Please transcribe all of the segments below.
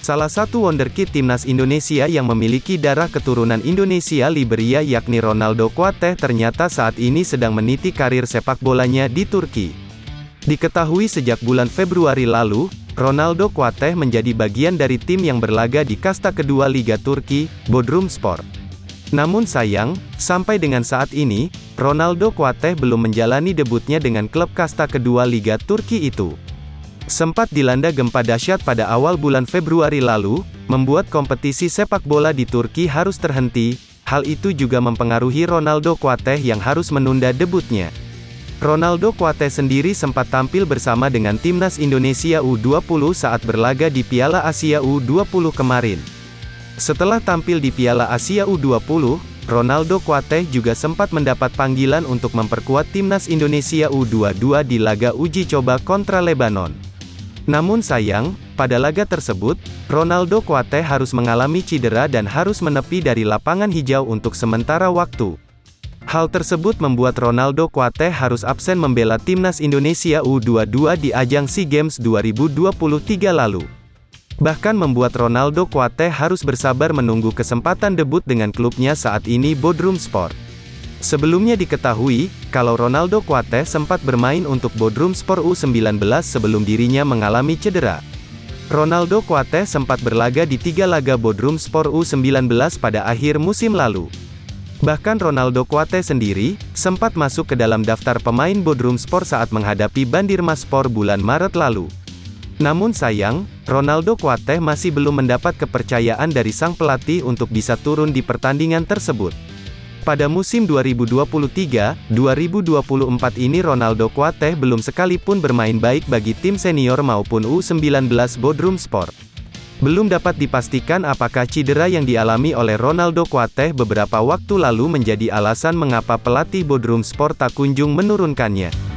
Salah satu wonderkid timnas Indonesia yang memiliki darah keturunan Indonesia Liberia yakni Ronaldo Kuateh ternyata saat ini sedang meniti karir sepak bolanya di Turki. Diketahui sejak bulan Februari lalu, Ronaldo Kuateh menjadi bagian dari tim yang berlaga di kasta kedua Liga Turki, Bodrumspor. Namun sayang, sampai dengan saat ini, Ronaldo Kuateh belum menjalani debutnya dengan klub kasta kedua Liga Turki itu. Sempat dilanda gempa dahsyat pada awal bulan Februari lalu, membuat kompetisi sepak bola di Turki harus terhenti. Hal itu juga mempengaruhi Ronaldo Kuateh yang harus menunda debutnya. Ronaldo Kuateh sendiri sempat tampil bersama dengan timnas Indonesia U20 saat berlaga di Piala Asia U20 kemarin. Setelah tampil di Piala Asia U20, Ronaldo Kuateh juga sempat mendapat panggilan untuk memperkuat timnas Indonesia U22 di laga uji coba kontra Lebanon. Namun sayang, pada laga tersebut, Ronaldo Kuateh harus mengalami cedera dan harus menepi dari lapangan hijau untuk sementara waktu. Hal tersebut membuat Ronaldo Kuateh harus absen membela timnas Indonesia U22 di ajang SEA Games 2023 lalu. Bahkan membuat Ronaldo Kuateh harus bersabar menunggu kesempatan debut dengan klubnya saat ini Bodrumspor. Sebelumnya diketahui, kalau Ronaldo Kuateh sempat bermain untuk Bodrumspor U19 sebelum dirinya mengalami cedera. Ronaldo Kuateh sempat berlaga di 3 laga Bodrumspor U19 pada akhir musim lalu. Bahkan Ronaldo Kuateh sendiri, sempat masuk ke dalam daftar pemain Bodrumspor saat menghadapi Bandirmaspor bulan Maret lalu. Namun sayang, Ronaldo Kuateh masih belum mendapat kepercayaan dari sang pelatih untuk bisa turun di pertandingan tersebut. Pada musim 2023-2024 ini Ronaldo Kuateh belum sekalipun bermain baik bagi tim senior maupun U19 Bodrumspor. Belum dapat dipastikan apakah cedera yang dialami oleh Ronaldo Kuateh beberapa waktu lalu menjadi alasan mengapa pelatih Bodrumspor tak kunjung menurunkannya.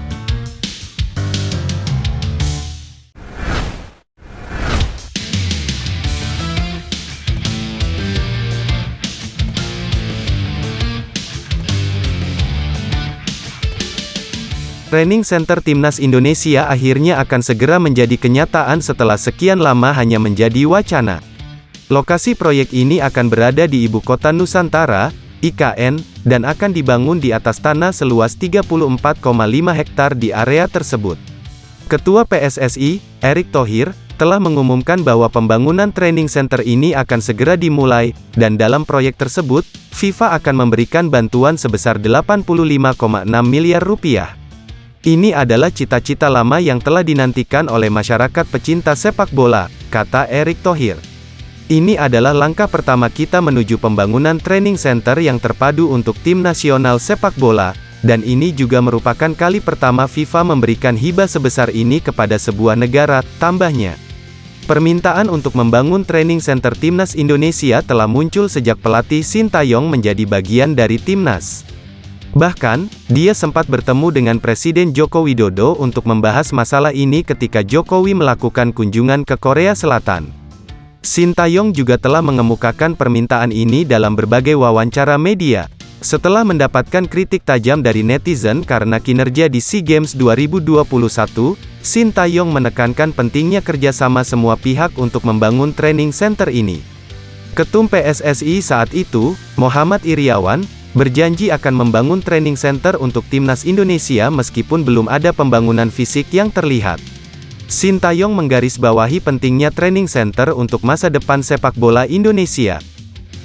Training Center Timnas Indonesia akhirnya akan segera menjadi kenyataan setelah sekian lama hanya menjadi wacana. Lokasi proyek ini akan berada di Ibu Kota Nusantara, IKN, dan akan dibangun di atas tanah seluas 34,5 hektar di area tersebut. Ketua PSSI, Erick Thohir, telah mengumumkan bahwa pembangunan training center ini akan segera dimulai, dan dalam proyek tersebut, FIFA akan memberikan bantuan sebesar 85,6 miliar rupiah. Ini adalah cita-cita lama yang telah dinantikan oleh masyarakat pecinta sepak bola, kata Erick Thohir. Ini adalah langkah pertama kita menuju pembangunan training center yang terpadu untuk tim nasional sepak bola, dan ini juga merupakan kali pertama FIFA memberikan hibah sebesar ini kepada sebuah negara, tambahnya. Permintaan untuk membangun training center timnas Indonesia telah muncul sejak pelatih Sintayong menjadi bagian dari timnas. Bahkan, dia sempat bertemu dengan Presiden Joko Widodo untuk membahas masalah ini ketika Jokowi melakukan kunjungan ke Korea Selatan. Sintayong juga telah mengemukakan permintaan ini dalam berbagai wawancara media. Setelah mendapatkan kritik tajam dari netizen karena kinerja di SEA Games 2021, Sintayong menekankan pentingnya kerjasama semua pihak untuk membangun training center ini. Ketum PSSI saat itu, Muhammad Iryawan, berjanji akan membangun training center untuk timnas Indonesia meskipun belum ada pembangunan fisik yang terlihat. Sintayong menggarisbawahi pentingnya training center untuk masa depan sepak bola Indonesia.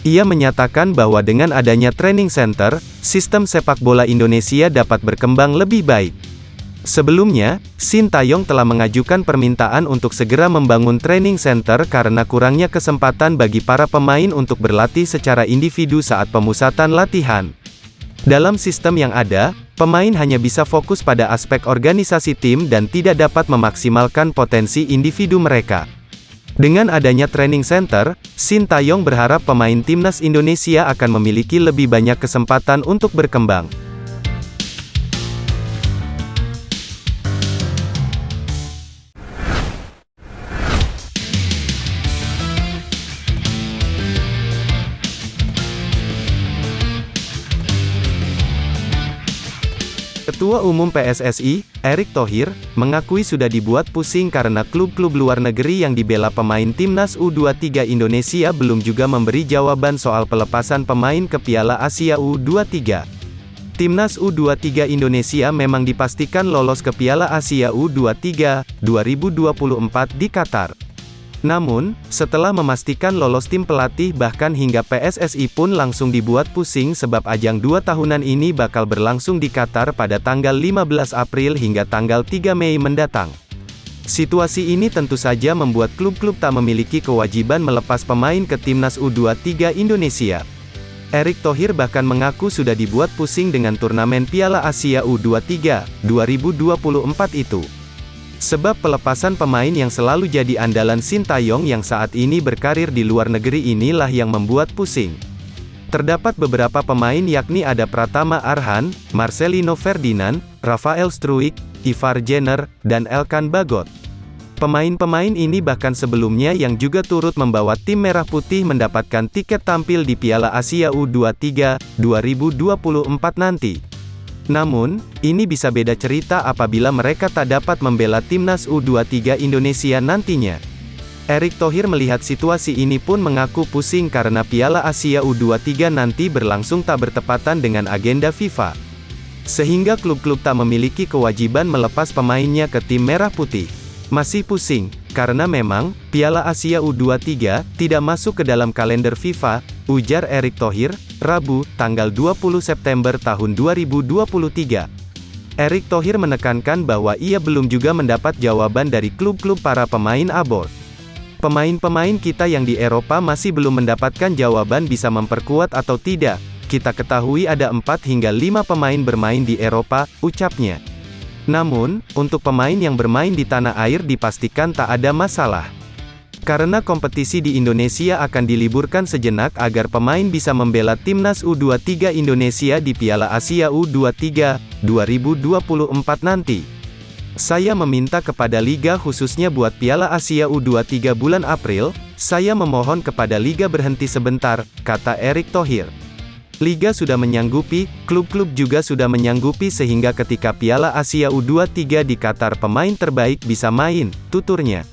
Ia menyatakan bahwa dengan adanya training center, sistem sepak bola Indonesia dapat berkembang lebih baik. Sebelumnya, Sintayong telah mengajukan permintaan untuk segera membangun training center karena kurangnya kesempatan bagi para pemain untuk berlatih secara individu saat pemusatan latihan. Dalam sistem yang ada, pemain hanya bisa fokus pada aspek organisasi tim dan tidak dapat memaksimalkan potensi individu mereka. Dengan adanya training center, Sintayong berharap pemain timnas Indonesia akan memiliki lebih banyak kesempatan untuk berkembang. Ketua Umum PSSI, Erick Thohir, mengakui sudah dibuat pusing karena klub-klub luar negeri yang dibela pemain Timnas U23 Indonesia belum juga memberi jawaban soal pelepasan pemain ke Piala Asia U23. Timnas U23 Indonesia memang dipastikan lolos ke Piala Asia U23 2024 di Qatar. Namun, setelah memastikan lolos tim pelatih bahkan hingga PSSI pun langsung dibuat pusing sebab ajang 2 tahunan ini bakal berlangsung di Qatar pada tanggal 15 April hingga tanggal 3 Mei mendatang. Situasi ini tentu saja membuat klub-klub tak memiliki kewajiban melepas pemain ke Timnas U23 Indonesia. Erick Thohir bahkan mengaku sudah dibuat pusing dengan turnamen Piala Asia U23 2024 itu. Sebab pelepasan pemain yang selalu jadi andalan Sintayong yang saat ini berkarir di luar negeri inilah yang membuat pusing. Terdapat beberapa pemain yakni ada Pratama Arhan, Marcelino Ferdinand, Rafael Struijk, Ivar Jenner, dan Elkan Bagot. Pemain-pemain ini bahkan sebelumnya yang juga turut membawa tim Merah Putih mendapatkan tiket tampil di Piala Asia U23 2024 nanti. Namun, ini bisa beda cerita apabila mereka tak dapat membela Timnas U23 Indonesia nantinya. Erick Thohir melihat situasi ini pun mengaku pusing karena Piala Asia U23 nanti berlangsung tak bertepatan dengan agenda FIFA. Sehingga klub-klub tak memiliki kewajiban melepas pemainnya ke tim Merah Putih. Masih pusing, karena memang, Piala Asia U23 tidak masuk ke dalam kalender FIFA, ujar Erick Thohir, Rabu, tanggal 20 September tahun 2023. Erick Thohir menekankan bahwa ia belum juga mendapat jawaban dari klub-klub para pemain abor. Pemain-pemain kita yang di Eropa masih belum mendapatkan jawaban bisa memperkuat atau tidak. Kita ketahui ada 4 hingga 5 pemain bermain di Eropa, ucapnya. Namun, untuk pemain yang bermain di tanah air dipastikan tak ada masalah. Karena kompetisi di Indonesia akan diliburkan sejenak agar pemain bisa membela Timnas U23 Indonesia di Piala Asia U23 2024 nanti. Saya meminta kepada Liga khususnya buat Piala Asia U23 bulan April, saya memohon kepada Liga berhenti sebentar, kata Erick Thohir. Liga sudah menyanggupi, klub-klub juga sudah menyanggupi sehingga ketika Piala Asia U23 di Qatar pemain terbaik bisa main, tuturnya.